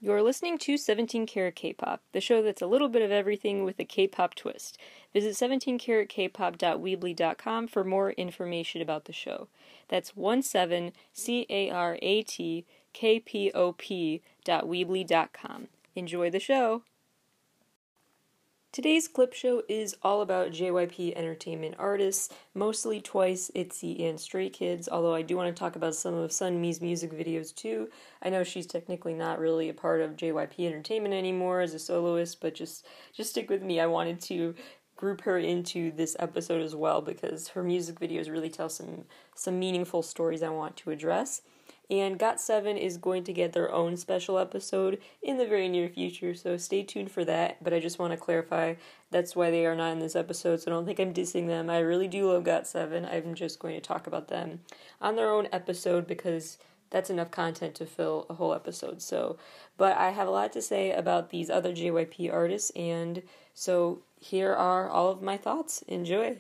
You're listening to 17 Carat K-Pop, the show that's a little bit of everything with a K-pop twist. Visit 17caratkpop.weebly.com for more information about the show. That's 17caratkpop.weebly.com. Enjoy the show! Today's clip show is all about JYP entertainment artists, mostly Twice, ITZY, and Stray Kids, although I do want to talk about some of Sunmi's music videos too. I know she's technically not really a part of JYP entertainment anymore as a soloist, but just stick with me. I wanted to group her into this episode as well because her music videos really tell some meaningful stories I want to address. And GOT7 is going to get their own special episode in the very near future, so stay tuned for that. But I just want to clarify, that's why they are not in this episode, so don't think I'm dissing them. I really do love GOT7. I'm just going to talk about them on their own episode because that's enough content to fill a whole episode. But I have a lot to say about these other JYP artists, and so here are all of my thoughts. Enjoy!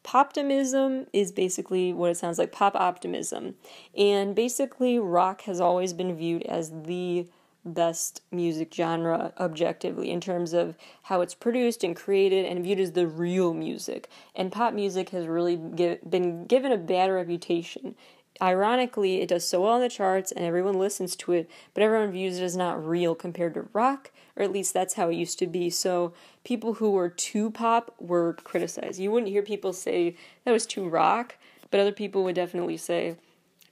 Poptimism is basically what it sounds like, pop optimism. And basically, rock has always been viewed as the best music genre objectively in terms of how it's produced and created and viewed as the real music. And pop music has really been given a bad reputation. Ironically, it does so well on the charts and everyone listens to it, but everyone views it as not real compared to rock, or at least that's how it used to be. So people who were too pop were criticized. You wouldn't hear people say that was too rock, but other people would definitely say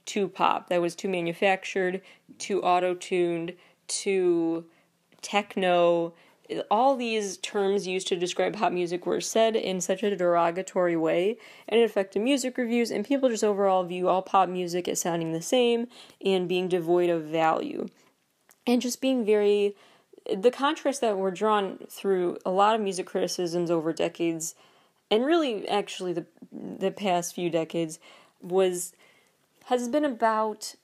too pop. That was too manufactured, too auto-tuned, too techno. All these terms used to describe pop music were said in such a derogatory way, and it affected music reviews, and people just overall view all pop music as sounding the same and being devoid of value. And just being the contrast that were drawn through a lot of music criticisms over decades, and really actually the past few decades, has been about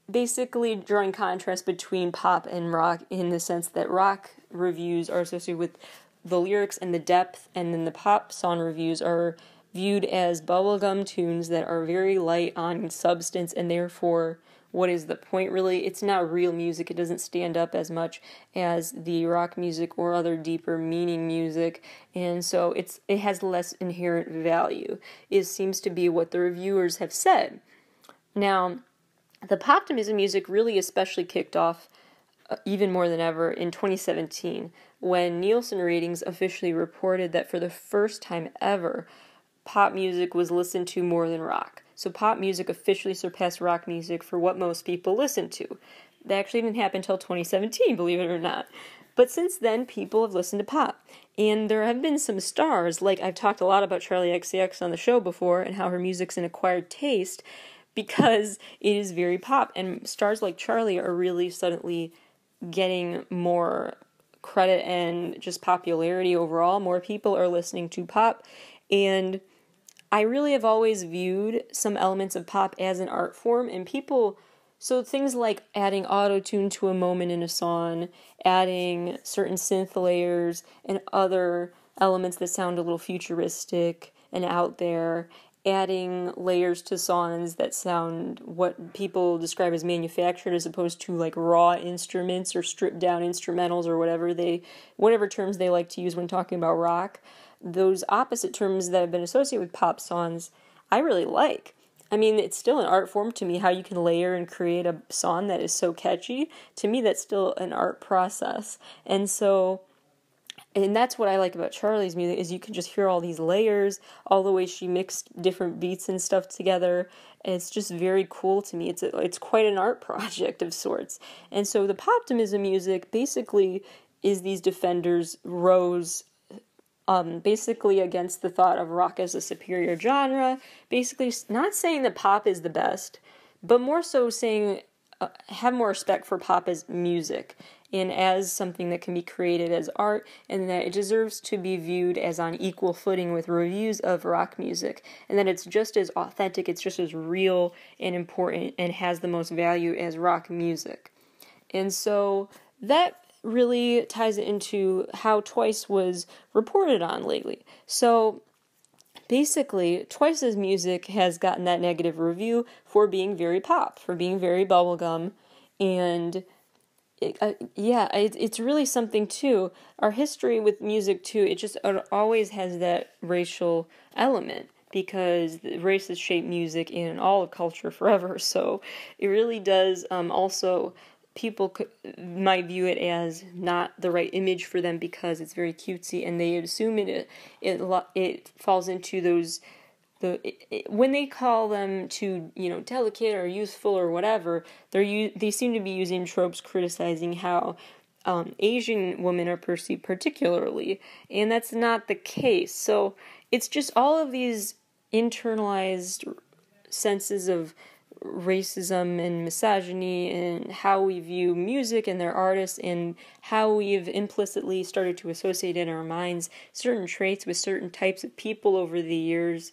basically drawing contrast between pop and rock in the sense that rock reviews are associated with the lyrics and the depth, and then the pop song reviews are viewed as bubblegum tunes that are very light on substance, and therefore, what is the point really? It's not real music. It doesn't stand up as much as the rock music or other deeper meaning music, and so it has less inherent value. It seems to be what the reviewers have said. Now, the poptimism music really especially kicked off even more than ever in 2017 when Nielsen ratings officially reported that for the first time ever, pop music was listened to more than rock. So pop music officially surpassed rock music for what most people listen to. That actually didn't happen until 2017, believe it or not. But since then, people have listened to pop. And there have been some stars, like I've talked a lot about Charli XCX on the show before and how her music's an acquired taste, because it is very pop, and stars like Charli are really suddenly getting more credit and just popularity overall. More people are listening to pop, and I really have always viewed some elements of pop as an art form, and so things like adding auto-tune to a moment in a song, adding certain synth layers, and other elements that sound a little futuristic and out there, adding layers to songs that sound what people describe as manufactured as opposed to like raw instruments or stripped down instrumentals or whatever terms they like to use when talking about rock. Those opposite terms that have been associated with pop songs, I really like. I mean, it's still an art form to me, how you can layer and create a song that is so catchy. To me, that's still an art process. And that's what I like about Charli's music, is you can just hear all these layers, all the way she mixed different beats and stuff together, and it's just very cool to me. It's quite an art project of sorts. And so the poptimism music basically is these defenders rose basically against the thought of rock as a superior genre, basically not saying that pop is the best, but more so saying have more respect for pop as music and as something that can be created as art, and that it deserves to be viewed as on equal footing with reviews of rock music, and that it's just as authentic, it's just as real and important, and has the most value as rock music. And so that really ties it into how Twice was reported on lately. So basically, Twice's music has gotten that negative review for being very pop, for being very bubblegum, and it's really something too. Our history with music too, it always has that racial element because race has shaped music in all of culture forever. So it really does. Also, people might view it as not the right image for them because it's very cutesy, and they assume it falls into those. When they call them to, delicate or youthful or whatever, they seem to be using tropes criticizing how Asian women are perceived particularly, and that's not the case. So it's just all of these internalized senses of racism and misogyny and how we view music and their artists and how we've implicitly started to associate in our minds certain traits with certain types of people over the years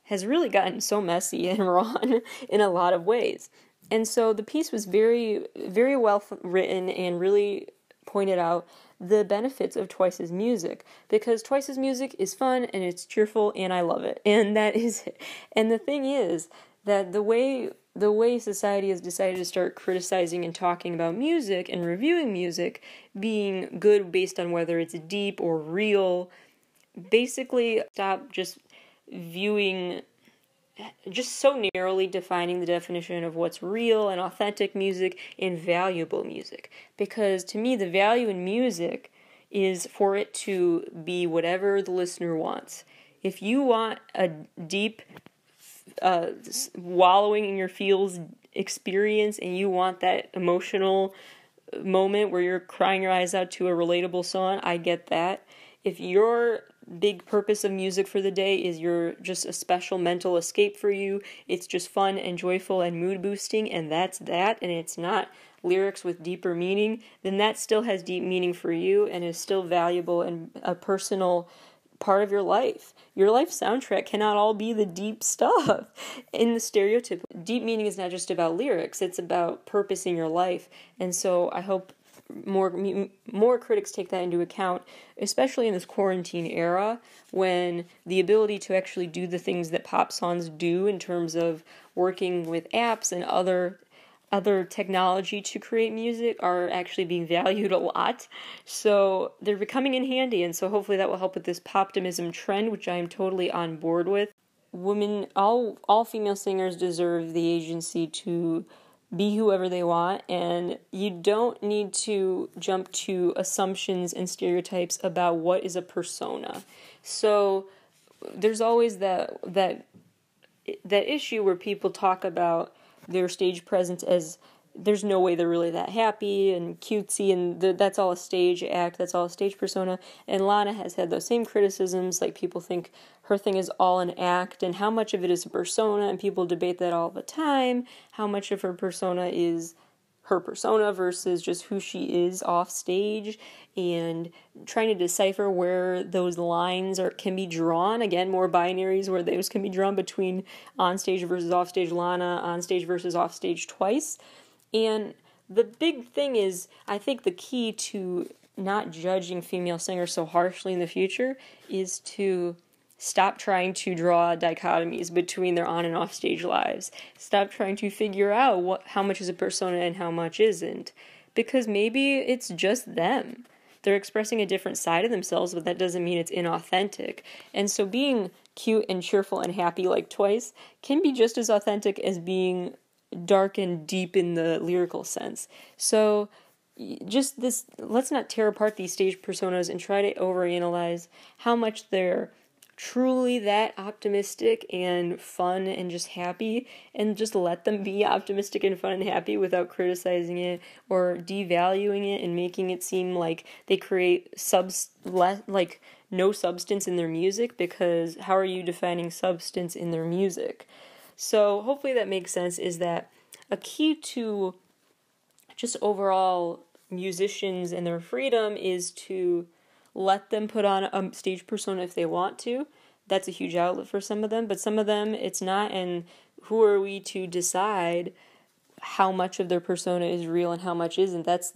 has really gotten so messy and wrong in a lot of ways. And so the piece was very, very well written and really pointed out the benefits of Twice's music, because Twice's music is fun and it's cheerful and I love it. And that is it. And the thing is that the way society has decided to start criticizing and talking about music and reviewing music being good based on whether it's deep or real, basically stop just viewing, just so narrowly defining the definition of what's real and authentic music and valuable music. Because to me, the value in music is for it to be whatever the listener wants. If you want a deep, wallowing in your feels experience and you want that emotional moment where you're crying your eyes out to a relatable song, I get that. If your big purpose of music for the day is you're just a special mental escape for you, it's just fun and joyful and mood boosting, and that's that, and it's not lyrics with deeper meaning, then that still has deep meaning for you and is still valuable and a personal part of your life. Your life soundtrack cannot all be the deep stuff. In the stereotype, deep meaning is not just about lyrics, it's about purpose in your life. And so I hope more critics take that into account, especially in this quarantine era when the ability to actually do the things that pop songs do in terms of working with apps and other technology to create music are actually being valued a lot. So they're becoming in handy, and so hopefully that will help with this poptimism trend, which I am totally on board with. Women, all female singers deserve the agency to be whoever they want, and you don't need to jump to assumptions and stereotypes about what is a persona. So there's always that issue where people talk about their stage presence as there's no way they're really that happy and cutesy, and that's all a stage act, that's all a stage persona. And Lana has had those same criticisms, like people think her thing is all an act, and how much of it is a persona, and people debate that all the time, how much of her persona is her persona versus just who she is off stage, and trying to decipher where those lines can be drawn. Again, more binaries where those can be drawn between on-stage versus off-stage Lana, on-stage versus off-stage Twice. And the big thing is, I think the key to not judging female singers so harshly in the future is to stop trying to draw dichotomies between their on and off stage lives. Stop trying to figure out how much is a persona and how much isn't. Because maybe it's just them. They're expressing a different side of themselves, but that doesn't mean it's inauthentic. And so being cute and cheerful and happy like Twice can be just as authentic as being dark and deep in the lyrical sense. So let's not tear apart these stage personas and try to overanalyze how much they're truly that optimistic and fun and just happy, and just let them be optimistic and fun and happy without criticizing it or devaluing it and making it seem like they create no substance in their music, because how are you defining substance in their music? So hopefully that makes sense, is that a key to just overall musicians and their freedom is to let them put on a stage persona if they want to. That's a huge outlet for some of them, but some of them it's not, and who are we to decide how much of their persona is real and how much isn't? That's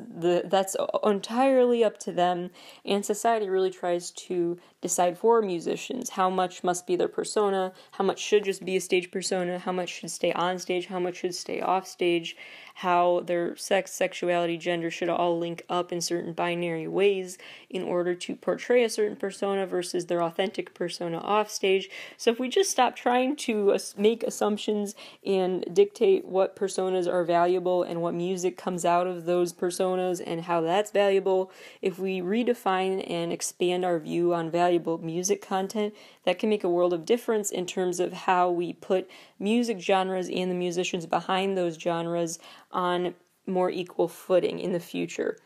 entirely up to them, and society really tries to decide for musicians how much must be their persona, how much should just be a stage persona, how much should stay on stage, how much should stay off stage, how their sex, sexuality, gender should all link up in certain binary ways in order to portray a certain persona versus their authentic persona off stage. So if we just stop trying to make assumptions and dictate what personas are valuable and what music comes out of those personas and how that's valuable, if we redefine and expand our view on valuable music content, that can make a world of difference in terms of how we put music genres and the musicians behind those genres on more equal footing in the future.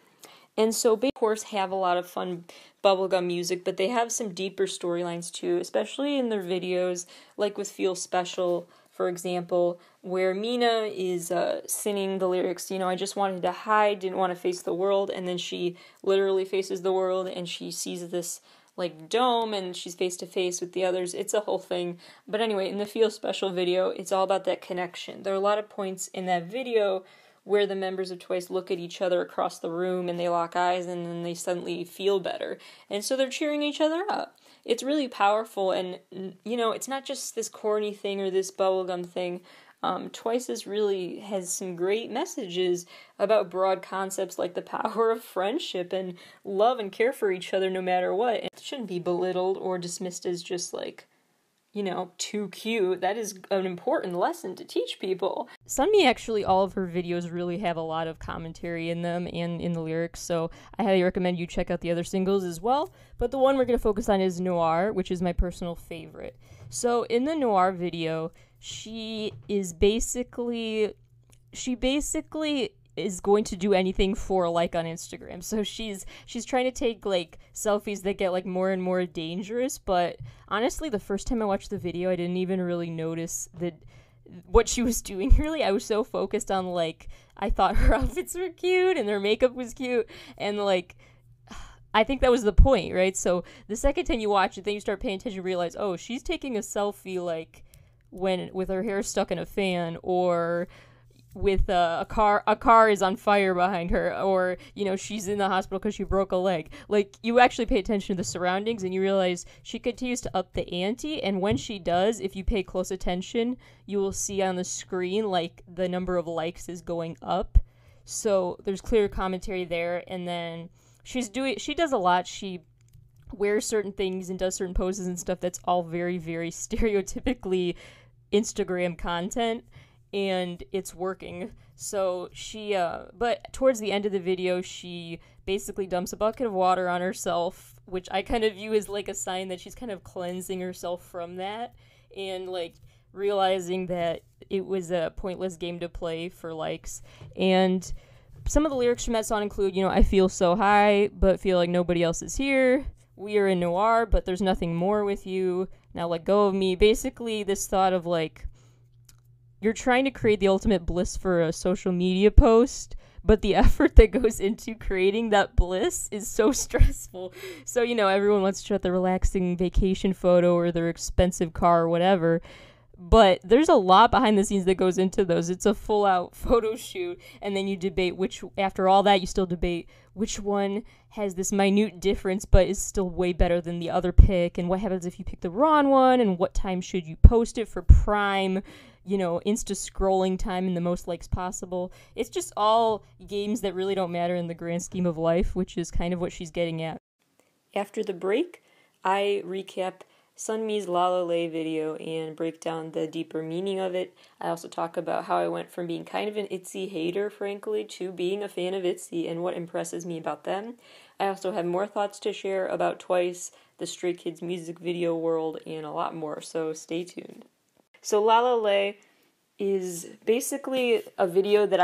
And so they, of course, have a lot of fun bubblegum music, but they have some deeper storylines too, especially in their videos, like with Feel Special, for example, where Mina is singing the lyrics, I just wanted to hide, didn't want to face the world, and then she literally faces the world, and she sees this dome, and she's face to face with the others. It's a whole thing. But anyway, in the Feel Special video, it's all about that connection. There are a lot of points in that video where the members of Twice look at each other across the room and they lock eyes and then they suddenly feel better. And so they're cheering each other up. It's really powerful, and it's not just this corny thing or this bubblegum thing. Twice really has some great messages about broad concepts like the power of friendship and love and care for each other no matter what. It shouldn't be belittled or dismissed as just too cute. That is an important lesson to teach people. Sunmi, actually, all of her videos really have a lot of commentary in them and in the lyrics, so I highly recommend you check out the other singles as well. But the one we're going to focus on is Noir, which is my personal favorite. So in the Noir video, she basically is going to do anything for a like on Instagram. So she's trying to take selfies that get more and more dangerous, but honestly the first time I watched the video I didn't even really notice what she was doing. Really, I was so focused on I thought her outfits were cute and her makeup was cute, and I think that was the point, right? So the second time you watch it, then you start paying attention and realize, oh, she's taking a selfie with her hair stuck in a fan, or with a car is on fire behind her, or she's in the hospital because she broke a leg. You actually pay attention to the surroundings and you realize she continues to up the ante, and when she does, if you pay close attention, you will see on the screen the number of likes is going up. So there's clear commentary there. And then she does a lot. She wears certain things and does certain poses and stuff that's all very, very stereotypically Instagram content, and it's working. So but towards the end of the video, she basically dumps a bucket of water on herself, which I kind of view as a sign that she's kind of cleansing herself from that, and realizing that it was a pointless game to play for likes. And some of the lyrics from that song include, I feel so high, but feel like nobody else is here. We are in Noir, but there's nothing more with you. Now let go of me. Basically, this thought of you're trying to create the ultimate bliss for a social media post, but the effort that goes into creating that bliss is so stressful. So, everyone wants to show the relaxing vacation photo or their expensive car or whatever, but there's a lot behind the scenes that goes into those. It's a full-out photo shoot, and then you debate after all that, you still debate which one has this minute difference but is still way better than the other pick, and what happens if you pick the wrong one, and what time should you post it for prime, Insta-scrolling time and the most likes possible. It's just all games that really don't matter in the grand scheme of life, which is kind of what she's getting at. After the break, I recap Sunmi's La La Lay video and break down the deeper meaning of it. I also talk about how I went from being kind of an ITZY hater, frankly, to being a fan of ITZY and what impresses me about them. I also have more thoughts to share about Twice, the Stray Kids music video world, and a lot more, so stay tuned. So La La Lay is basically a video that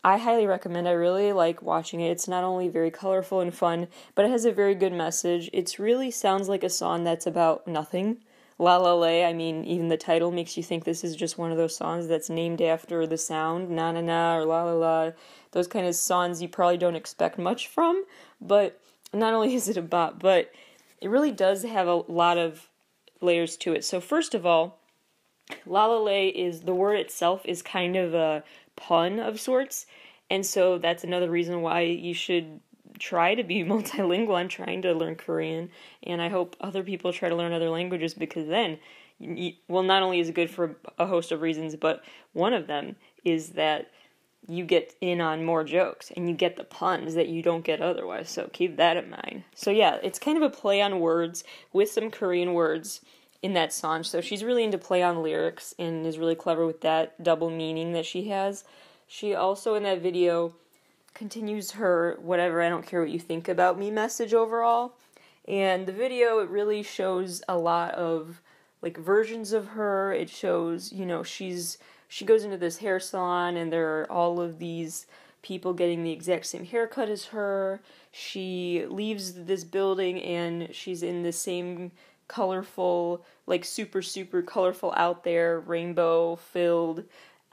I highly recommend. I really like watching it. It's not only very colorful and fun, but it has a very good message. It really sounds like a song that's about nothing. La La Lay, I mean, even the title makes you think this is just one of those songs that's named after the sound, na na na or la la la, those kind of songs you probably don't expect much from, but not only is it a bop, but it really does have a lot of layers to it. So first of all, La La Lay the word itself is kind of a pun of sorts, and so that's another reason why you should try to be multilingual. I'm trying to learn Korean, and I hope other people try to learn other languages, because then, not only is it good for a host of reasons, but one of them is that you get in on more jokes and you get the puns that you don't get otherwise, so keep that in mind. So yeah, it's kind of a play on words with some Korean words in that song, so she's really into play on lyrics and is really clever with that double meaning that she has. She also, in that video, continues her whatever, I don't care what you think about me message overall, and the video, it really shows a lot of like versions of her. It shows, you know, she goes into this hair salon and there are all of these people getting the exact same haircut as her. She leaves this building and she's in the same colorful, like super colorful out there, rainbow filled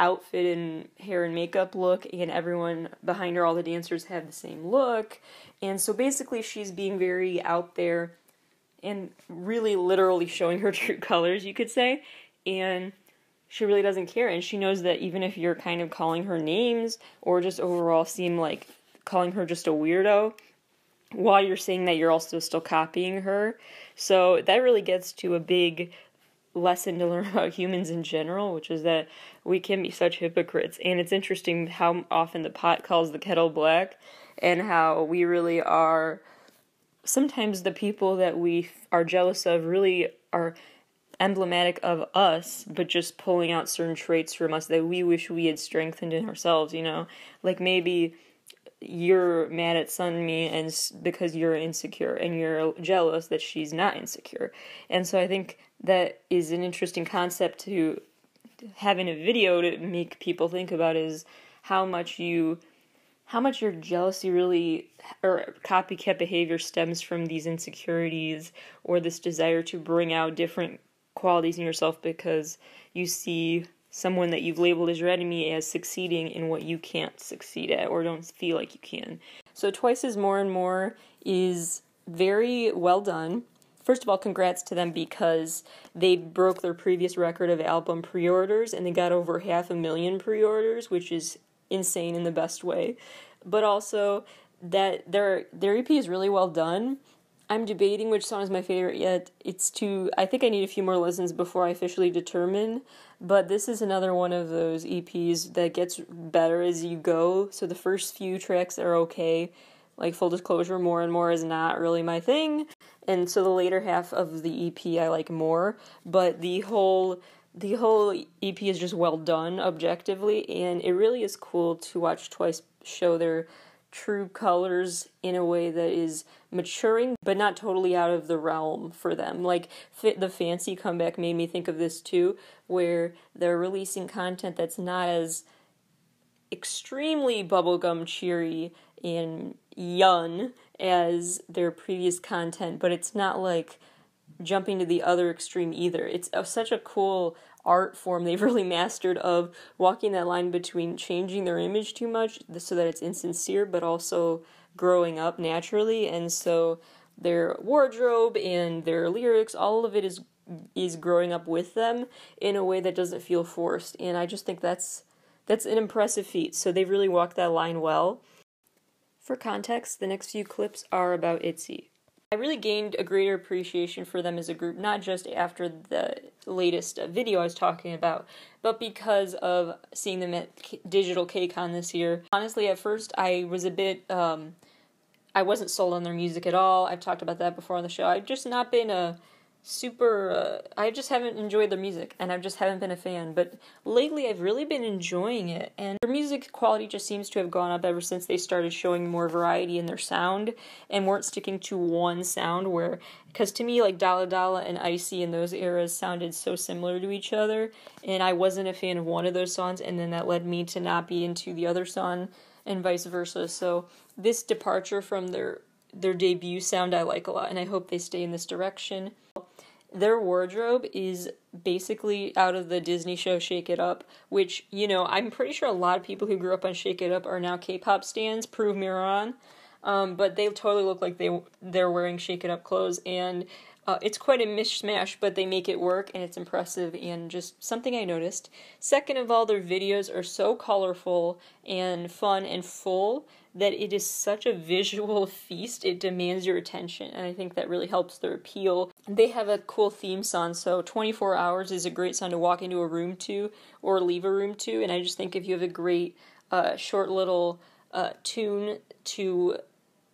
outfit and hair and makeup look, and everyone behind her, all the dancers, have the same look. And so basically she's being very out there and really literally showing her true colors, you could say, and she really doesn't care, and she knows that even if you're kind of calling her names or just overall seem like calling her just a weirdo, while you're saying that, you're also still copying her. So that really gets to a big lesson to learn about humans in general, which is that we can be such hypocrites. And it's interesting how often the pot calls the kettle black, and how we really are, sometimes the people that we are jealous of really are emblematic of us, but just pulling out certain traits from us that we wish we had strengthened in ourselves, you know? Like maybe you're mad at Sunmi and because you're insecure, and you're jealous that she's not insecure. And so I think that is an interesting concept to have in a video to make people think about, is how much your jealousy really, or copycat behavior, stems from these insecurities or this desire to bring out different qualities in yourself because you see someone that you've labeled as your enemy as succeeding in what you can't succeed at or don't feel like you can. So Twice's More and More is very well done. First of all, congrats to them because they broke their previous record of album pre-orders and they got over 500,000 pre-orders, which is insane in the best way. But also that their EP is really well done. I'm debating which song is my favorite yet. I think I need a few more listens before I officially determine, but this is another one of those EPs that gets better as you go. So the first few tracks are okay. Like, full disclosure, More and More is not really my thing, and so the later half of the EP I like more, but the whole EP is just well done objectively, and it really is cool to watch Twice show their true colors in a way that is maturing, but not totally out of the realm for them. Like, the Fancy comeback made me think of this too, where they're releasing content that's not as extremely bubblegum cheery and young as their previous content, but it's not like jumping to the other extreme either. It's such a cool art form they've really mastered, of walking that line between changing their image too much so that it's insincere, but also growing up naturally. And so their wardrobe and their lyrics, all of it is growing up with them in a way that doesn't feel forced. And I just think that's an impressive feat. So they've really walked that line well. For context, the next few clips are about ITZY. I really gained a greater appreciation for them as a group, not just after the latest video I was talking about, but because of seeing them at Digital KCON this year. Honestly, at first I was a bit, I wasn't sold on their music at all. I've talked about that before on the show. I've just not been I just haven't enjoyed their music, and I just haven't been a fan. But lately I've really been enjoying it, and their music quality just seems to have gone up ever since they started showing more variety in their sound, and weren't sticking to one sound because to me, like, Dalla Dalla and Icy in those eras sounded so similar to each other, and I wasn't a fan of one of those songs, and then that led me to not be into the other song, and vice versa. So this departure from their debut sound I like a lot, and I hope they stay in this direction. Their wardrobe is basically out of the Disney show Shake It Up, which, you know, I'm pretty sure a lot of people who grew up on Shake It Up are now K-pop stans, prove me wrong, but they totally look like they're wearing Shake It Up clothes, and it's quite a mishmash, but they make it work, and it's impressive, and just something I noticed. Second of all, their videos are so colorful and fun and full that it is such a visual feast. It demands your attention, and I think that really helps their appeal. They have a cool theme song, so 24 Hours is a great song to walk into a room to or leave a room to, and I just think if you have a great short little tune to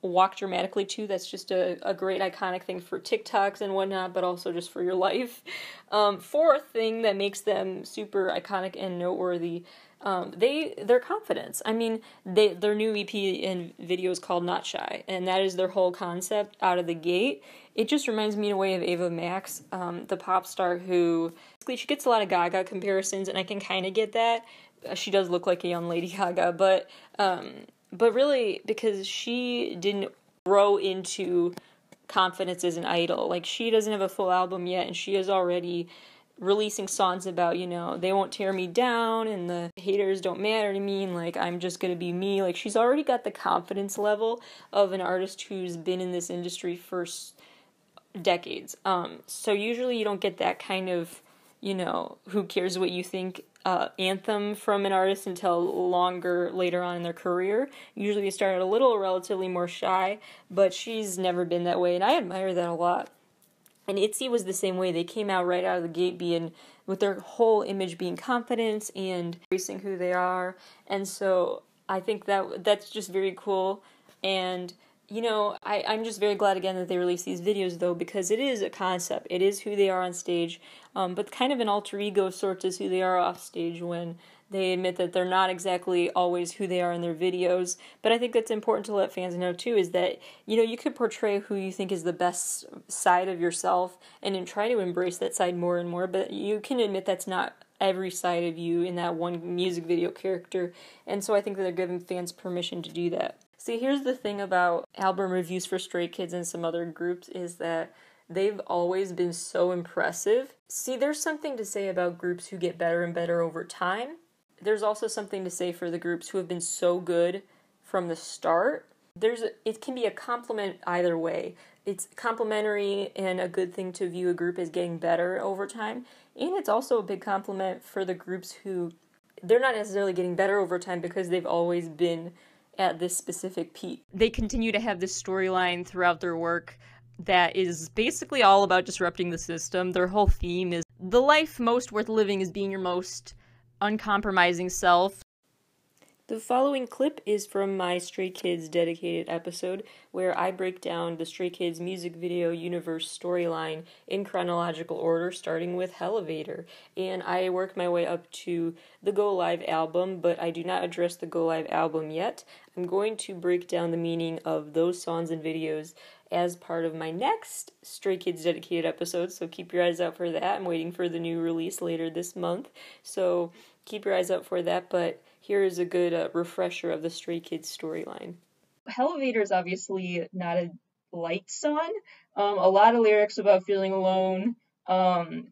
walk dramatically to. That's just a great iconic thing for TikToks and whatnot, but also just for your life. Fourth thing that makes them super iconic and noteworthy, their confidence. I mean, their new EP and video is called Not Shy, and that is their whole concept out of the gate. It just reminds me in a way of Ava Max, the pop star who, basically, she gets a lot of Gaga comparisons, and I can kind of get that. She does look like a young Lady Gaga, but really, because she didn't grow into confidence as an idol. Like, she doesn't have a full album yet, and she is already releasing songs about, they won't tear me down, and the haters don't matter to me, and, like, I'm just gonna be me. Like, she's already got the confidence level of an artist who's been in this industry for decades. So usually you don't get that kind of, who cares what you think anthem from an artist until longer later on in their career. Usually they start out a little relatively more shy, but she's never been that way, and I admire that a lot. And ITZY was the same way. They came out right out of the gate with their whole image being confidence and embracing who they are, and so I think that's just very cool. And I'm just very glad again that they released these videos, though, because it is a concept. It is who they are on stage, but kind of an alter ego sort is who they are off stage when they admit that they're not exactly always who they are in their videos. But I think that's important to let fans know, too, is that, you could portray who you think is the best side of yourself and then try to embrace that side more and more, but you can admit that's not every side of you in that one music video character, and so I think that they're giving fans permission to do that. See, here's the thing about album reviews for Stray Kids and some other groups is that they've always been so impressive. See, there's something to say about groups who get better and better over time. There's also something to say for the groups who have been so good from the start. It can be a compliment either way. It's complimentary and a good thing to view a group as getting better over time. And it's also a big compliment for the groups who, they're not necessarily getting better over time because they've always been at this specific peak. They continue to have this storyline throughout their work that is basically all about disrupting the system. Their whole theme is the life most worth living is being your most uncompromising self. The following clip is from my Stray Kids dedicated episode where I break down the Stray Kids music video universe storyline in chronological order, starting with Hellevator. And I work my way up to the Go Live album, but I do not address the Go Live album yet. I'm going to break down the meaning of those songs and videos as part of my next Stray Kids dedicated episode, so keep your eyes out for that. I'm waiting for the new release later this month, so keep your eyes out for that, but here is a good refresher of the Stray Kids storyline. Hellevator is obviously not a light song. A lot of lyrics about feeling alone,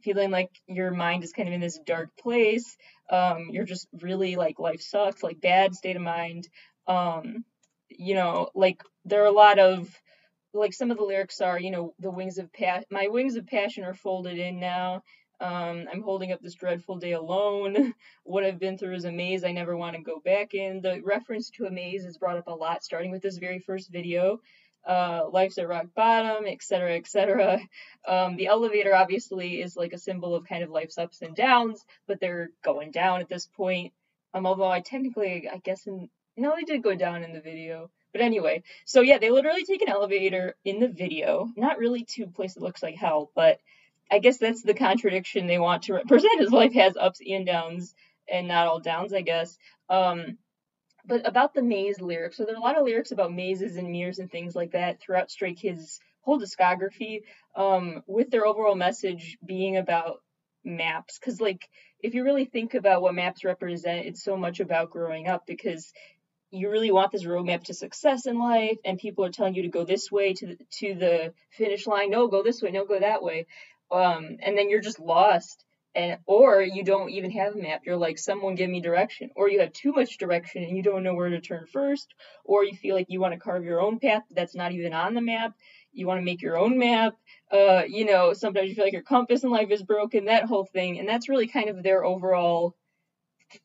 feeling like your mind is kind of in this dark place. You're just really like life sucks, like bad state of mind. Like there are a lot of, like some of the lyrics are, my wings of passion are folded in now. I'm holding up this dreadful day alone. What I've been through is a maze I never want to go back in. The reference to a maze is brought up a lot, starting with this very first video. Life's at rock bottom, etc., etc. The elevator obviously is like a symbol of kind of life's ups and downs, but they're going down at this point. Although I guess they did go down in the video. But anyway, so yeah, they literally take an elevator in the video, not really to a place that looks like hell, but I guess that's the contradiction they want to represent, is life has ups and downs and not all downs, I guess. But about the maze lyrics, so there are a lot of lyrics about mazes and mirrors and things like that throughout Stray Kids' whole discography, with their overall message being about maps. Because, like, if you really think about what maps represent, it's so much about growing up, because you really want this roadmap to success in life, and people are telling you to go this way to the finish line. No, go this way. No, go that way. And then you're just lost, or you don't even have a map. You're like, someone give me direction, or you have too much direction and you don't know where to turn first, or you feel like you want to carve your own path that's not even on the map. You want to make your own map. Sometimes you feel like your compass in life is broken, that whole thing. And that's really kind of their overall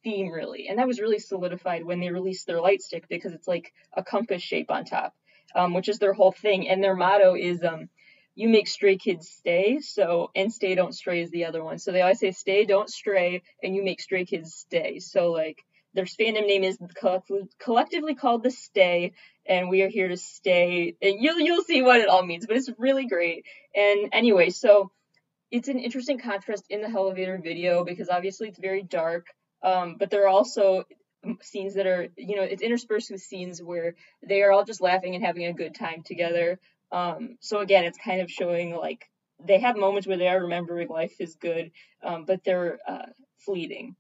theme, really. And that was really solidified when they released their light stick, because it's like a compass shape on top, which is their whole thing. And their motto is, you make Stray Kids stay, and stay, don't stray is the other one. So they always say stay, don't stray, and you make Stray Kids stay. So, like, their fandom name is collectively called the Stay, and we are here to stay. And you'll see what it all means, but it's really great. And anyway, so it's an interesting contrast in the elevator video because obviously it's very dark, but there are also scenes that are, it's interspersed with scenes where they are all just laughing and having a good time together. So again, it's kind of showing like they have moments where they are remembering life is good, but they're fleeting.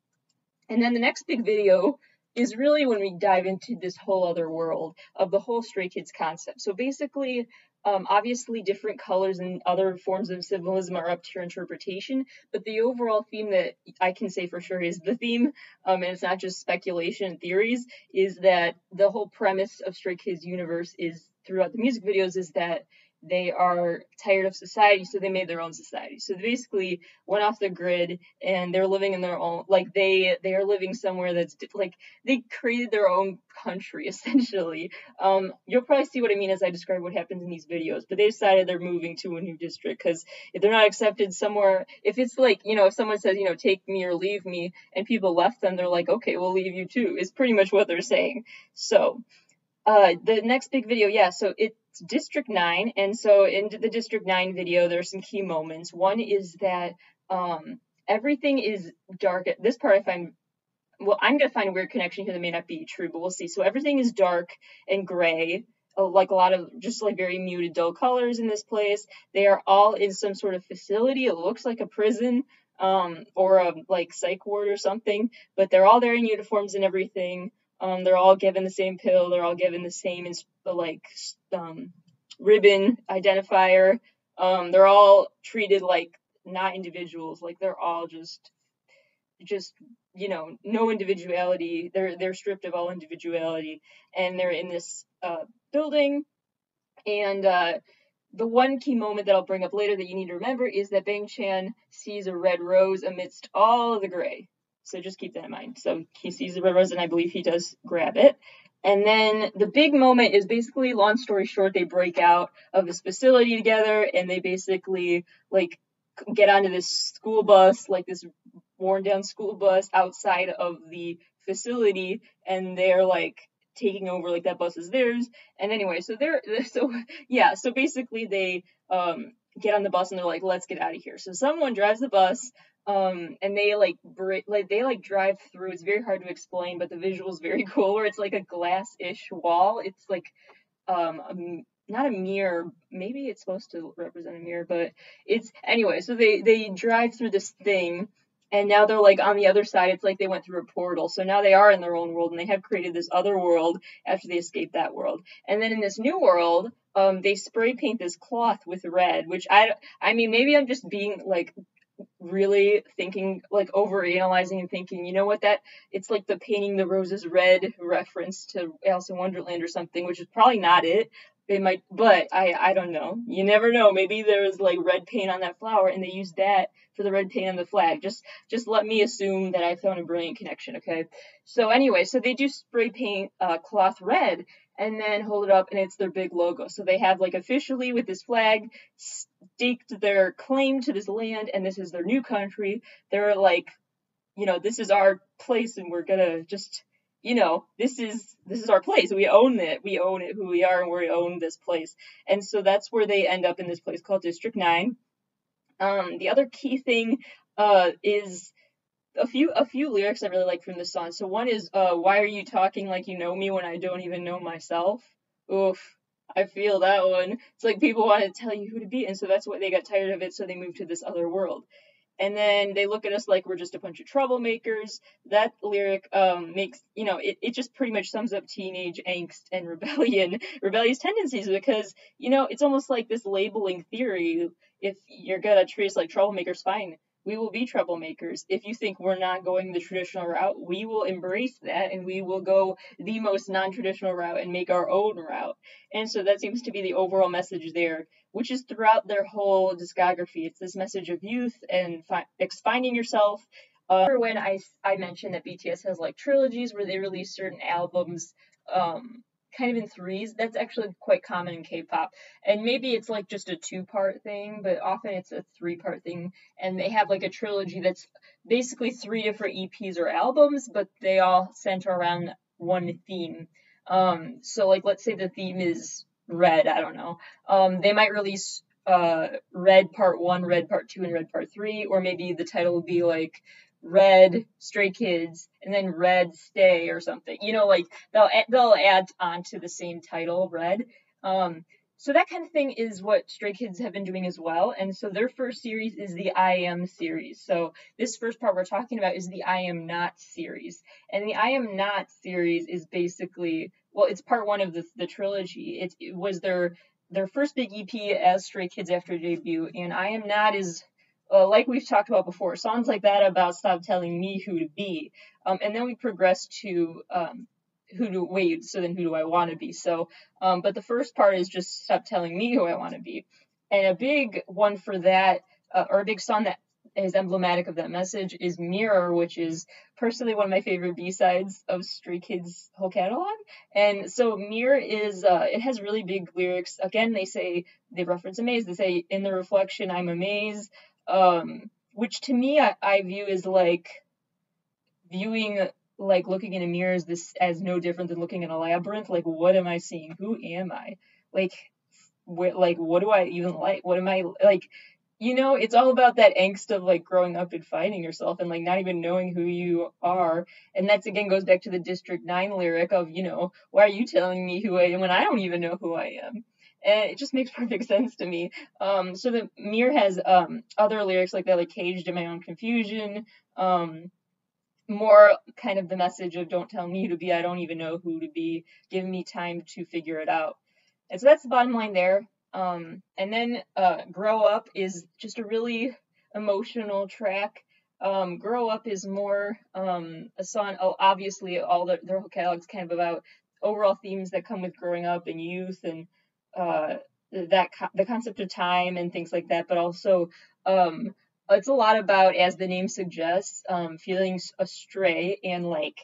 And then the next big video is really when we dive into this whole other world of the whole Stray Kids concept. So basically, obviously, different colors and other forms of symbolism are up to your interpretation, but the overall theme that I can say for sure is the theme, and it's not just speculation and theories, is that the whole premise of Stray Kids universe is throughout the music videos is that they are tired of society, so they made their own society. So they basically went off the grid and they're living in their own, like they are living somewhere that's like they created their own country essentially. You'll probably see what I mean as I describe what happens in these videos, but they decided they're moving to a new district because if they're not accepted somewhere, if it's like, if someone says, take me or leave me, and people left them, they're like, okay, we'll leave you too, is pretty much what they're saying. So the next big video, yeah, so it's District 9, and so in the District 9 video, there are some key moments. One is that everything is dark. This part I find, well, I'm going to find a weird connection here that may not be true, but we'll see. So everything is dark and gray, like a lot of just like very muted, dull colors in this place. They are all in some sort of facility. It looks like a prison or a like psych ward or something, but they're all there in uniforms and everything. They're all given the same pill. They're all given the same like ribbon identifier. They're all treated like not individuals. Like they're all just no individuality. They're stripped of all individuality, and they're in this building. And the one key moment that I'll bring up later that you need to remember is that Bang Chan sees a red rose amidst all of the gray. So just keep that in mind. So he sees the red rose, and I believe he does grab it. And then the big moment is basically, long story short, they break out of this facility together, and they basically like get onto this school bus, like this worn down school bus outside of the facility, and they're like taking over, like that bus is theirs. And anyway, so so basically they get on the bus and they're like, let's get out of here. So someone drives the bus, and they they drive through. It's very hard to explain, but the visual is very cool. Where it's like a glass-ish wall. It's like not a mirror. Maybe it's supposed to represent a mirror, but it's anyway. So they drive through this thing, and now they're like on the other side. It's like they went through a portal. So now they are in their own world, and they have created this other world after they escaped that world. And then in this new world, they spray paint this cloth with red, which I mean, maybe I'm just being like really thinking, like over analyzing and thinking, it's like the painting the roses red reference to Alice in Wonderland or something, which is probably not it. They might, but I don't know. You never know. Maybe there was like red paint on that flower and they used that for the red paint on the flag. Just let me assume that I found a brilliant connection, okay? So anyway, so they do spray paint cloth red and then hold it up, and it's their big logo. So they have like officially with this flag staked their claim to this land, and this is their new country. They're like, this is our place, and we're gonna just, this is our place. We own it. We own it, who we are, and we own this place. And so that's where they end up in this place called District 9. The other key thing is a few lyrics I really like from this song. So one is, why are you talking like you know me when I don't even know myself? Oof. I feel that one. It's like people want to tell you who to be, and so that's why they got tired of it, so they moved to this other world. And then they look at us like we're just a bunch of troublemakers. That lyric makes, it just pretty much sums up teenage angst and rebellious tendencies, because, it's almost like this labeling theory. If you're gonna treat us like troublemakers, fine. We will be troublemakers. If you think we're not going the traditional route, we will embrace that, and we will go the most non-traditional route and make our own route. And so that seems to be the overall message there, which is throughout their whole discography. It's this message of youth and finding yourself. Remember when I mentioned that BTS has like trilogies where they release certain albums kind of in threes. That's actually quite common in K-pop. And maybe it's like just a two-part thing, but often it's a three-part thing. And they have like a trilogy that's basically three different EPs or albums, but they all center around one theme. So like let's say the theme is red, I don't know. They might release Red Part 1, Red Part 2, and Red Part 3, or maybe the title would be like Red Stray Kids and then Red Stay or something. You know, like they'll add on to the same title, Red. Um, so that kind of thing is what Stray Kids have been doing as well. And so their first series is the I Am series. So this first part we're talking about is the I Am Not series. And the I Am Not series is basically, well, it's part one of the trilogy. It was their first big EP as Stray Kids after debut, and I Am Not is like we've talked about before, songs like that about stop telling me who to be, and then we progress to so then who do I want to be? So, but the first part is just stop telling me who I want to be, and a big one for that, or a big song that is emblematic of that message is Mirror, which is personally one of my favorite B-sides of Stray Kids' whole catalog. And so Mirror is, it has really big lyrics. Again, they reference Amaze. They say, in the reflection, I'm amazed. Which to me, I view as like viewing, like looking in a mirror as no different than looking in a labyrinth. Like, what am I seeing? Who am I? Like, what do I even like? What am I like? You know, it's all about that angst of like growing up and finding yourself and like not even knowing who you are. And that's again goes back to the District 9 lyric of, you know, why are you telling me who I am when I don't even know who I am? And it just makes perfect sense to me. So the Mirror has other lyrics like that, like caged in my own confusion. More kind of the message of don't tell me who to be, I don't even know who to be, give me time to figure it out. And so that's the bottom line there. And then Grow Up is just a really emotional track. Grow Up is more a song, obviously their whole catalog's kind of about overall themes that come with growing up and youth and uh, the concept of time and things like that, but also it's a lot about, as the name suggests, feeling astray and like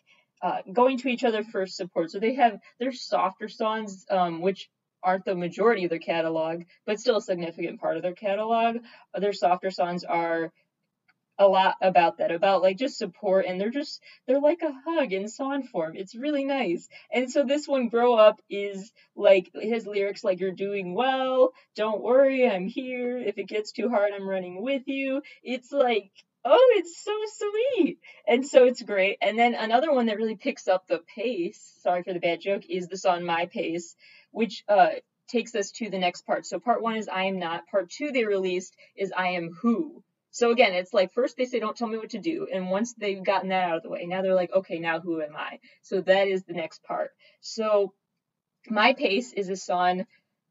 going to each other for support. So they have their softer songs, which aren't the majority of their catalog, but still a significant part of their catalog. Their softer songs are a lot about that, about like just support, and they're like a hug in song form. It's really nice. And so this one, Grow Up, is like his lyrics like you're doing well, don't worry, I'm here. If it gets too hard, I'm running with you. It's like, oh, it's so sweet. And so it's great. And then another one that really picks up the pace, sorry for the bad joke, is the song My Pace, which takes us to the next part. So part one is I Am Not. Part two they released is I Am Who. So again, it's like first they say don't tell me what to do, and once they've gotten that out of the way, now they're like, okay, now who am I? So that is the next part. So My Pace is a song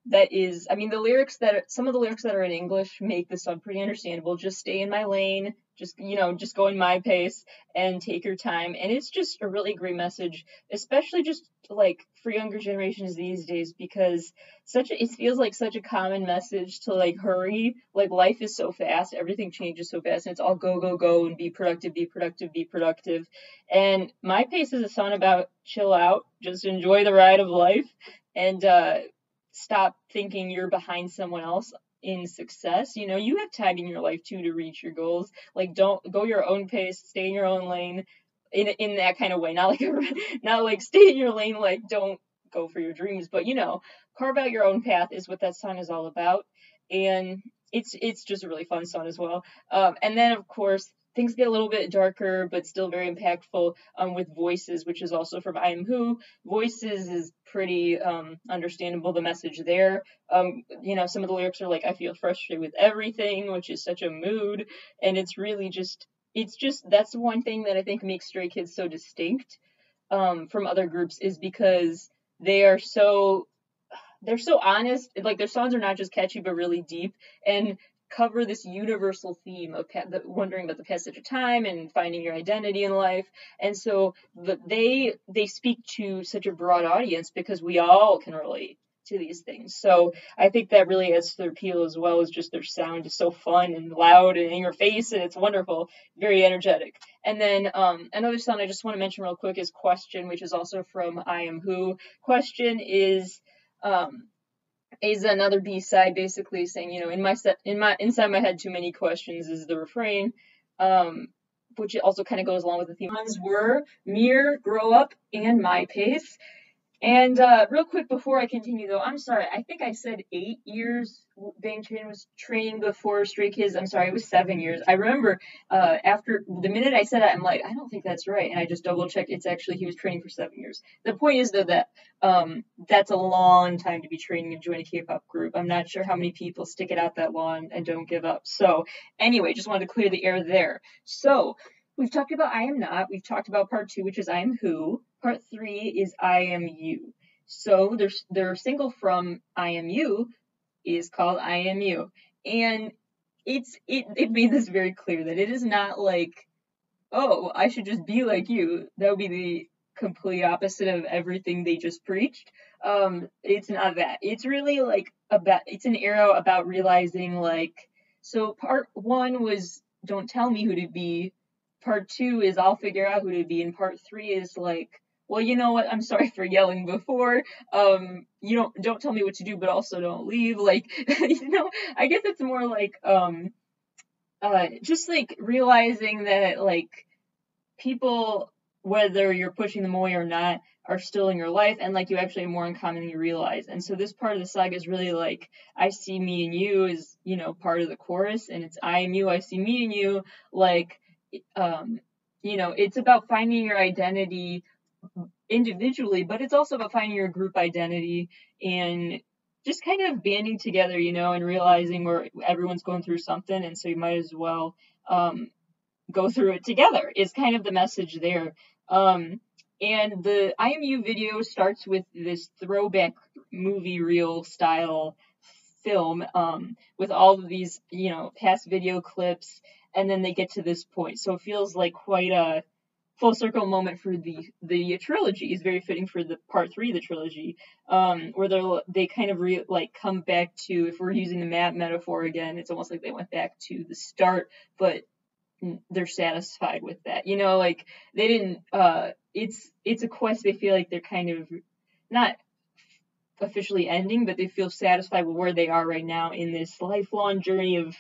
that is, I mean, some of the lyrics that are in English make the song pretty understandable. Just stay in my lane, just just go in my pace and take your time. And it's just a really great message, especially just like for younger generations these days, because it feels like such a common message to like hurry. Like life is so fast, everything changes so fast, and it's all go go go and be productive, be productive, be productive. And My Pace is a song about chill out, just enjoy the ride of life, and stop thinking you're behind someone else in success. You know, you have time in your life too to reach your goals. Like, don't go your own pace, stay in your own lane, in that kind of way. Not like stay in your lane, like don't go for your dreams, but carve out your own path is what that song is all about. And it's just a really fun song as well. And then of course things get a little bit darker, but still very impactful, with Voices, which is also from I Am Who. Voices is pretty understandable, the message there. Some of the lyrics are like, I feel frustrated with everything, which is such a mood. And it's really that's one thing that I think makes Stray Kids so distinct from other groups, is because they're so honest. Like their songs are not just catchy, but really deep, and cover this universal theme of wondering about the passage of time and finding your identity in life. And so they speak to such a broad audience because we all can relate. to these things. So I think that really adds to their appeal as well as just their sound is so fun and loud and in your face and it's wonderful, very energetic. And then another song I just want to mention real quick is Question, which is also from I Am Who. Question is another B-side basically saying, inside my head too many questions is the refrain. Which also kind of goes along with the theme. Ones were Mir, Grow Up, and My Pace. And real quick before I continue though, I'm sorry, I think I said 8 years Bang Chan was training before Stray Kids. I'm sorry, it was 7 years. I remember after the minute I said it, I'm like, I don't think that's right. And I just double checked. It's actually, he was training for 7 years. The point is though that that's a long time to be training and join a K-pop group. I'm not sure how many people stick it out that long and don't give up. So anyway, just wanted to clear the air there. So we've talked about I Am Not. We've talked about part 2, which is I Am Who. Part 3 is I Am You. So their single from I Am You is called I Am You. And it made this very clear that it is not like, oh, I should just be like you. That would be the complete opposite of everything they just preached. It's not that. It's really like it's an arrow about realizing like, so part 1 was don't tell me who to be. Part 2 is I'll figure out who to be, and part 3 is like, well, you know what? I'm sorry for yelling before. You don't tell me what to do, but also don't leave. Like, I guess it's more like just like realizing that like people, whether you're pushing them away or not, are still in your life, and like you actually have more in common than you realize. And so this part of the saga is really like I see me and you is part of the chorus, and it's I am you, I see me and you. Like, it's about finding your identity individually, but it's also about finding your group identity and just kind of banding together, and realizing where everyone's going through something, and so you might as well go through it together is kind of the message there. And the I Am You video starts with this throwback movie reel style film with all of these, past video clips, and then they get to this point. So it feels like quite a full circle moment for the trilogy. Is very fitting for the part 3 of the trilogy, where they kind of come back to, if we're using the map metaphor again, it's almost like they went back to the start, but they're satisfied with that. Like they didn't. It's a quest. They feel like they're kind of not officially ending, but they feel satisfied with where they are right now in this lifelong journey of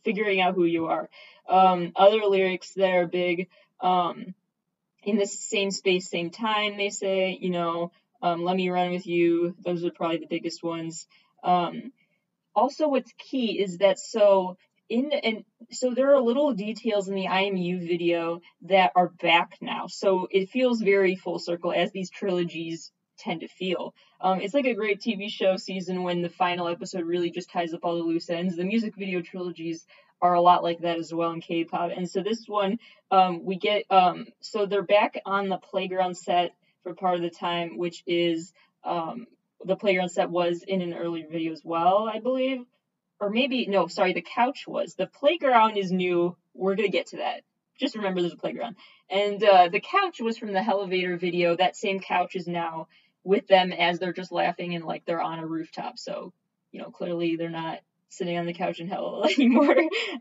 figuring out who you are. Other lyrics that are big, in the same space, same time, they say, let me run with you. Those are probably the biggest ones. Also what's key is that so there are little details in the I Am You video that are back now. So it feels very full circle, as these trilogies tend to feel. It's like a great TV show season when the final episode really just ties up all the loose ends. The music video trilogies are a lot like that as well in K-pop. And so this one, we get, so they're back on the playground set for part of the time, which is, the playground set was in an earlier video as well, I believe. Or maybe, no, sorry, the couch was. The playground is new. We're going to get to that. Just remember there's a playground. And the couch was from the elevator video. That same couch is now with them as they're just laughing and like they're on a rooftop. So, clearly they're not sitting on the couch in hell anymore.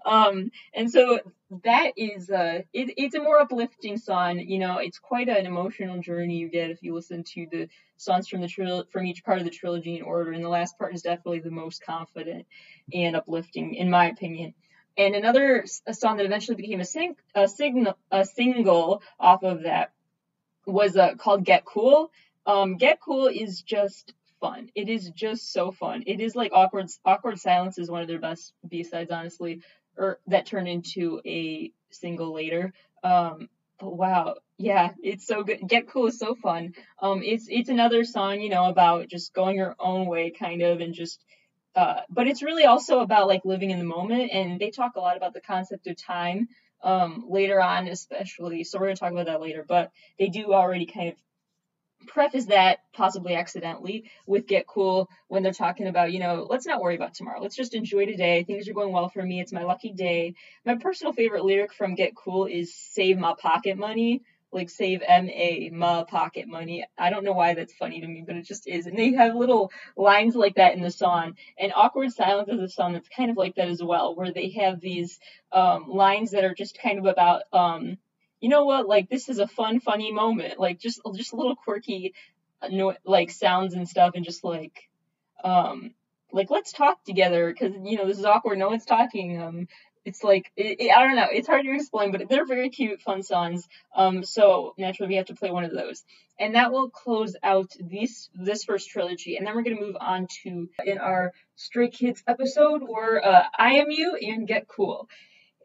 And so that is, it's a more uplifting song. It's quite an emotional journey you get if you listen to the songs from from each part of the trilogy in order. And the last part is definitely the most confident and uplifting, in my opinion. And another song that eventually became a single off of that was called Get Cool. Get Cool is just fun. It is just so fun. It is like Awkward Silence is one of their best B-sides, honestly, or that turned into a single later. But wow, yeah, it's so good. Get Cool is so fun. It's another song, about just going your own way, kind of, and just but it's really also about like living in the moment, and they talk a lot about the concept of time later on, especially. So we're gonna talk about that later, but they do already kind of preface that, possibly accidentally, with Get Cool when they're talking about, let's not worry about tomorrow. Let's just enjoy today. Things are going well for me. It's my lucky day. My personal favorite lyric from Get Cool is Save My Pocket Money, like save ma pocket money. I don't know why that's funny to me, but it just is. And they have little lines like that in the song. And Awkward Silence is a song that's kind of like that as well, where they have these lines that are just kind of about you know what, like this is a funny moment, like just a little quirky no, like sounds and stuff, and just like let's talk together because you know this is awkward, no one's talking. It's like I don't know, it's hard to explain, but they're very cute, fun songs. So naturally we have to play one of those, and that will close out this first trilogy, and then we're gonna move on to in our Stray Kids episode where I Am You and Get Cool.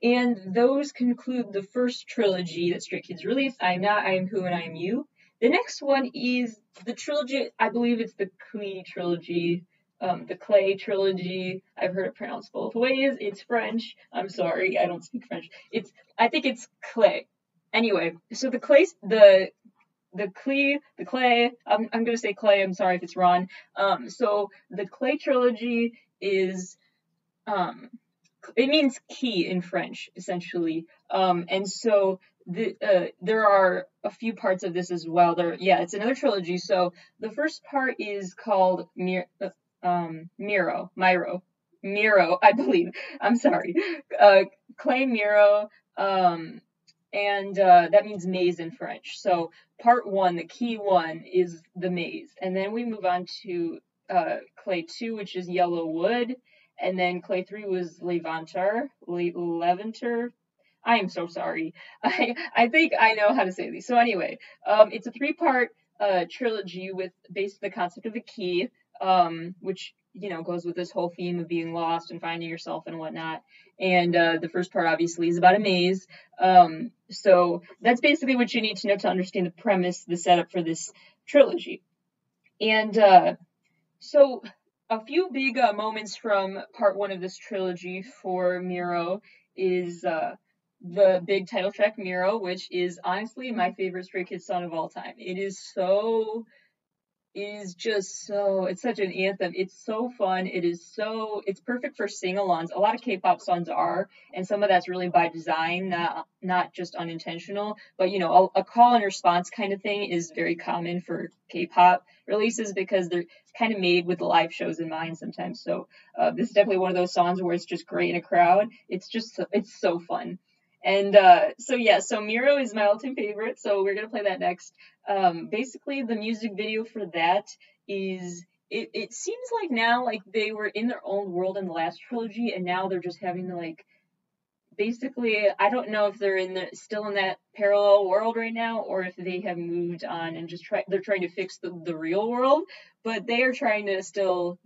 And those conclude the first trilogy that Stray Kids released, I Am Not, I Am Who, and I Am You. The next one is the trilogy, I believe it's the Klee trilogy, the Clay trilogy. I've heard it pronounced both ways. It's French. I'm sorry, I don't speak French. I think it's Clay. Anyway, so the Clay, I'm gonna say Clay, I'm sorry if it's wrong. So the Clay trilogy is, it means key in French, essentially. And so there are a few parts of this as well. It's another trilogy. So the first part is called Miro, I believe. I'm sorry. Clay Miro, and that means maze in French. So part one, the key one, is the maze, and then we move on to Clay 2, which is Yellow Wood. And then Clay 3 was Levanter. I am so sorry. I think I know how to say these. So anyway, it's a 3-part trilogy with basically the concept of a key, which, you know, goes with this whole theme of being lost and finding yourself and whatnot. And the first part obviously is about a maze. So that's basically what you need to know to understand the premise, the setup for this trilogy. And so a few big moments from part one of this trilogy for Miro is the big title track Miro, which is honestly my favorite Stray Kids song of all time. It's such an anthem. It's so fun. It's perfect for sing-alongs. A lot of K-pop songs are, and some of that's really by design, not just unintentional. But, you know, a call and response kind of thing is very common for K-pop releases because they're kind of made with the live shows in mind sometimes. So this is definitely one of those songs where it's just great in a crowd. It's so fun. And so Miro is my all-time favorite, so we're gonna play that next. Basically, the music video for that is, it seems like now, like they were in their own world in the last trilogy, and now they're just having to, like, basically, I don't know if they're still in that parallel world right now, or if they have moved on and they're trying to fix the real world, but they are trying to still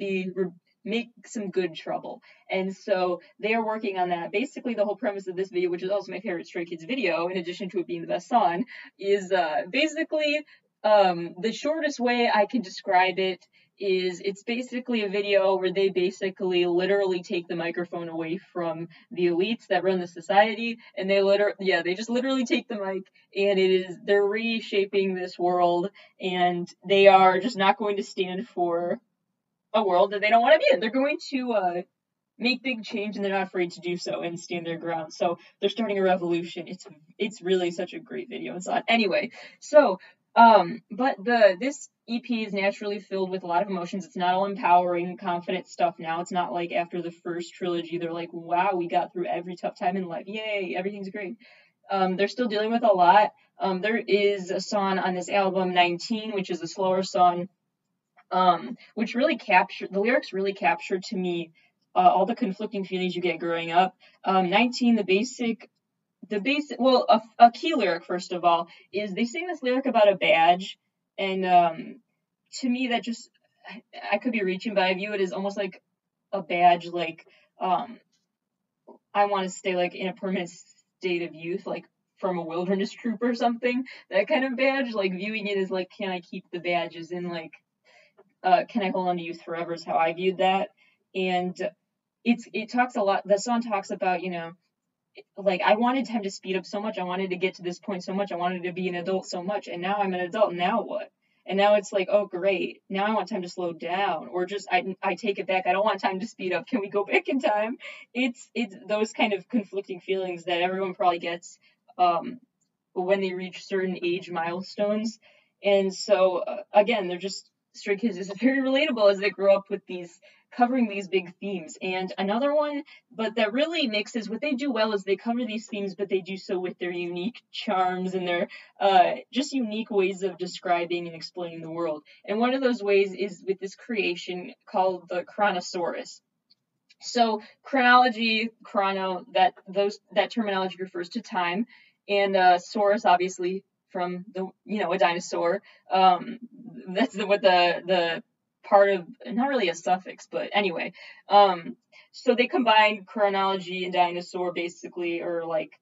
make some good trouble. And so they are working on that. Basically, the whole premise of this video, which is also my favorite Stray Kids video, in addition to it being the best song, is basically the shortest way I can describe it is it's basically a video where they basically literally take the microphone away from the elites that run the society, and they just literally take the mic, and they're reshaping this world, and they are just not going to stand for a world that they don't want to be in. They're going to make big change, and they're not afraid to do so and stand their ground. So they're starting a revolution. It's really such a great video and song. Anyway, so but this EP is naturally filled with a lot of emotions. It's not all empowering, confident stuff now. It's not like after the first trilogy, they're like, wow, we got through every tough time in life. Yay, everything's great. They're still dealing with a lot. There is a song on this album, 19, which is a slower song, which really the lyrics really capture to me all the conflicting feelings you get growing up. 19, a key lyric, first of all, is they sing this lyric about a badge, and to me that just, I could be reaching, but I view it as almost like a badge, like I want to stay like in a permanent state of youth, like from a wilderness troop or something, that kind of badge, like viewing it as like, can I keep the badges in, like, can I hold on to youth forever is how I viewed that. And it talks a lot, the song talks about, you know, like, I wanted time to speed up so much, I wanted to get to this point so much, I wanted to be an adult so much, and now I'm an adult, now what? And now it's like, oh great, now I want time to slow down, or just I take it back, I don't want time to speed up, can we go back in time? It's those kind of conflicting feelings that everyone probably gets when they reach certain age milestones. And so again, they're just Stray Kids is very relatable as they grow up with these covering these big themes. And another one, but that really mixes what they do well is they cover these themes, but they do so with their unique charms and their just unique ways of describing and explaining the world. And one of those ways is with this creation called the Chronosaurus. So chronology, chrono, that terminology refers to time, and saurus obviously from the a dinosaur. That's what the part of, not really a suffix, but anyway. So they combine chronology and dinosaur basically, or like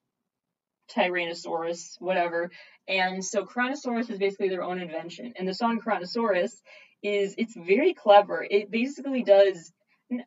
Tyrannosaurus, whatever. And so Chronosaurus is basically their own invention. And the song Chronosaurus it's very clever. It basically does,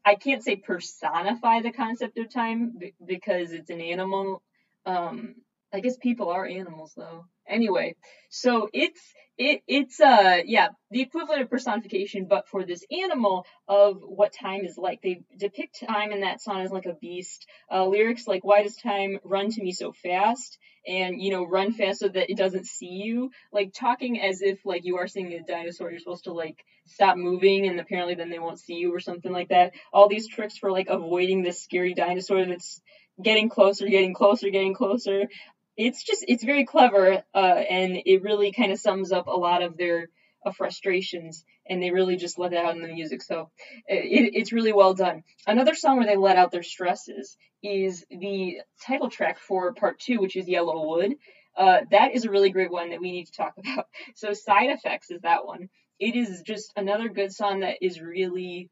I can't say personify the concept of time because it's an animal. I guess people are animals though. Anyway, so it's yeah, the equivalent of personification, but for this animal of what time is like. They depict time in that song as like a beast. Lyrics like, "Why does time run to me so fast?" And run fast so that it doesn't see you. Like talking as if like you are seeing a dinosaur, you're supposed to like stop moving, and apparently then they won't see you or something like that. All these tricks for like avoiding this scary dinosaur that's getting closer, getting closer, getting closer. It's very clever, and it really kind of sums up a lot of their frustrations, and they really just let it out in the music. So it's really well done. Another song where they let out their stresses is the title track for part 2, which is Yellow Wood. That is a really great one that we need to talk about. So Side Effects is that one. It is just another good song that is really,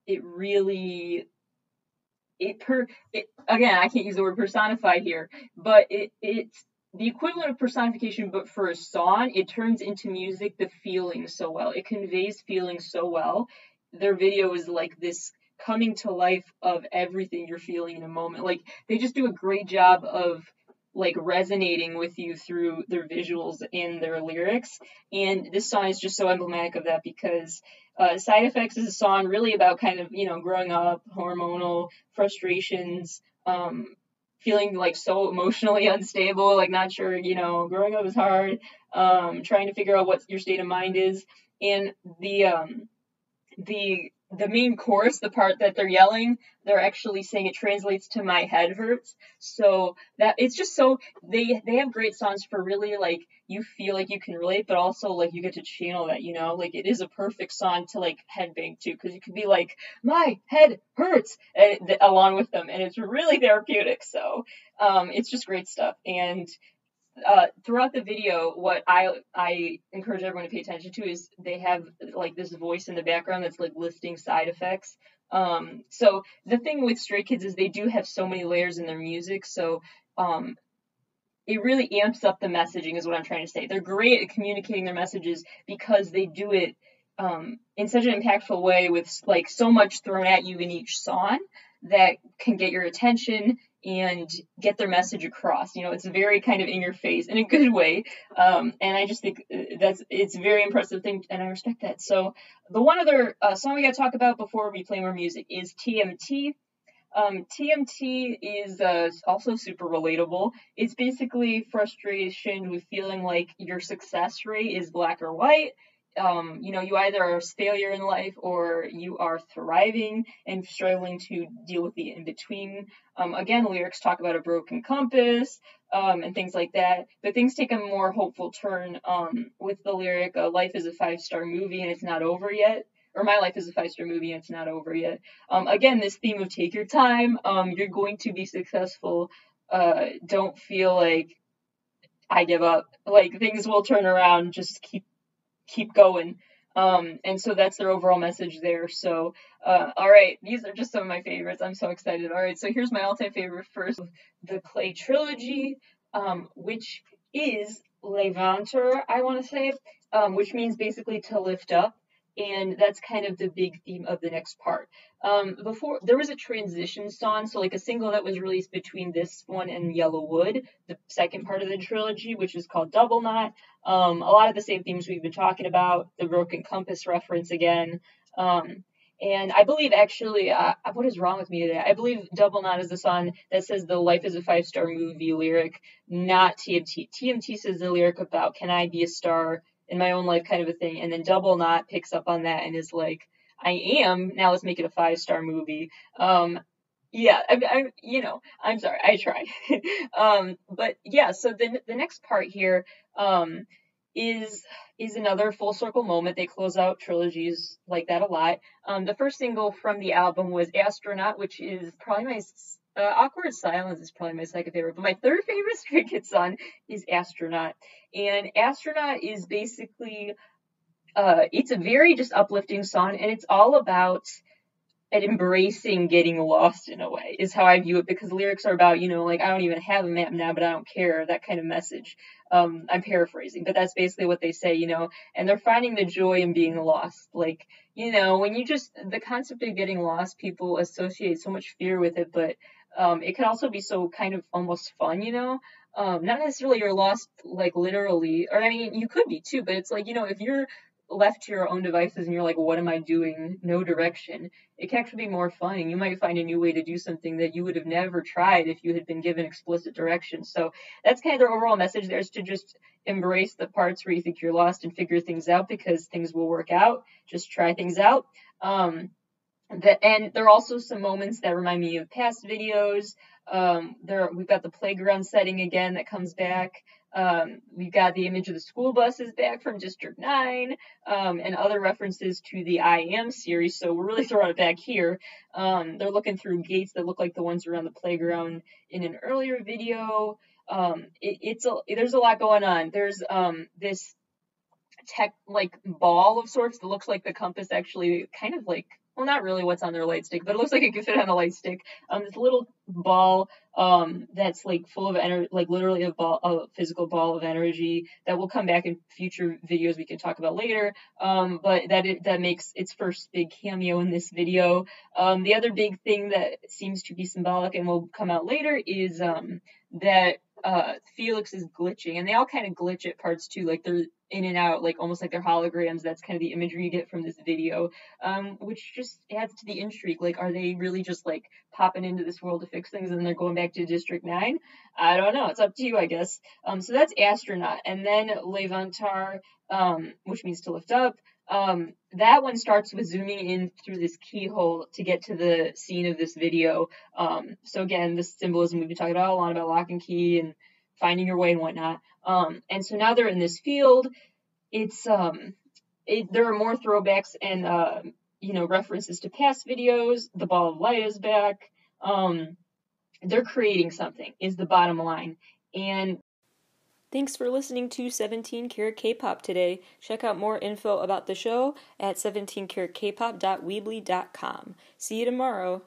again, I can't use the word personified here, but it's the equivalent of personification, but for a song, it turns into music the feeling so well. It conveys feeling so well. Their video is like this coming to life of everything you're feeling in a moment. Like they just do a great job of like resonating with you through their visuals and their lyrics. And this song is just so emblematic of that because Side Effects is a song really about kind of, growing up, hormonal frustrations, feeling like so emotionally unstable, like not sure, growing up is hard, trying to figure out what your state of mind is. And the main chorus, the part that they're yelling, they're actually saying it translates to "my head hurts." So that it's just so they have great songs for really like you feel like you can relate, but also like you get to channel that, like it is a perfect song to like headbang to because you could be like "my head hurts" along with them, and it's really therapeutic. So it's just great stuff. And throughout the video, what I encourage everyone to pay attention to is they have like this voice in the background that's like listing side effects. So the thing with Stray Kids is they do have so many layers in their music, so it really amps up the messaging is what I'm trying to say. They're great at communicating their messages because they do it in such an impactful way with like so much thrown at you in each song that can get your attention and get their message across. It's very kind of in your face in a good way. And I just think it's a very impressive thing, and I respect that. So the one other song we got to talk about before we play more music is TMT. TMT is also super relatable. It's basically frustration with feeling like your success rate is black or white. You either are a failure in life or you are thriving and struggling to deal with the in between. Again, lyrics talk about a broken compass and things like that, but things take a more hopeful turn with the lyric, "Life is a 5-star movie and it's not over yet." Or "My life is a 5-star movie and it's not over yet." Again, this theme of take your time. You're going to be successful. Don't feel like I give up. Like things will turn around. Just keep going. And so that's their overall message there. So, all right, these are just some of my favorites. I'm so excited. All right, so here's my all-time favorite first, the Clay trilogy, which is Levanter, I want to say, which means basically to lift up. And that's kind of the big theme of the next part. Before there was a transition song, so like a single that was released between this one and Yellow Wood, the second part of the trilogy, which is called Double Knot. A lot of the same themes we've been talking about, the broken compass reference again. And I believe actually, what is wrong with me today? I believe Double Knot is the song that says the Life is a 5-star movie lyric, not TMT. TMT says the lyric about can I be a star in my own life kind of a thing. And then Double Knot picks up on that and is like, I am, now let's make it a 5-star movie. Yeah, I'm sorry, I try. But yeah, so the next part here, is another full circle moment. They close out trilogies like that a lot. The first single from the album was Astronaut, which is probably my Awkward Silence is probably my second favorite, but my third favorite Stray Kids song is Astronaut. And Astronaut is basically it's a very just uplifting song, and it's all about and embracing getting lost in a way is how I view it, because lyrics are about, like, I don't even have a map now, but I don't care, that kind of message. I'm paraphrasing, but that's basically what they say, and they're finding the joy in being lost. Like, when the concept of getting lost, people associate so much fear with it, but it can also be so kind of almost fun, not necessarily you're lost, like, literally, or I mean, you could be too, but it's like, if you're left to your own devices and you're like, what am I doing? No direction. It can actually be more fun, and you might find a new way to do something that you would have never tried if you had been given explicit directions. So that's kind of their overall message there, is to just embrace the parts where you think you're lost and figure things out, because things will work out. Just try things out. And there are also some moments that remind me of past videos. We've got the playground setting again that comes back. We've got the image of the school buses back from District 9, and other references to the I Am series. So we're really throwing it back here. They're looking through gates that look like the ones around the playground in an earlier video. There's a lot going on. There's this like ball of sorts that looks like the compass actually kind of like, well, not really what's on their light stick, but it looks like it could fit on a light stick. This little ball that's like full of energy, like literally a physical ball of energy that will come back in future videos we can talk about later. But that makes its first big cameo in this video. The other big thing that seems to be symbolic and will come out later is that Felix is glitching, and they all kind of glitch at parts too, like they're in and out, like almost like they're holograms. That's kind of the imagery you get from this video, which just adds to the intrigue. Like, are they really just like popping into this world to fix things and then they're going back to District 9? I don't know. It's up to you, I guess. So that's Astronaut. And then Levantar, which means to lift up. That one starts with zooming in through this keyhole to get to the scene of this video. So again, this symbolism we've been talking about a lot, about lock and key and finding your way and whatnot. And so now they're in this field. It's there are more throwbacks and references to past videos. The ball of light is back. They're creating something is the bottom line. And thanks for listening to 17 Carat K-Pop today. Check out more info about the show at 17caratkpop.weebly.com. See you tomorrow.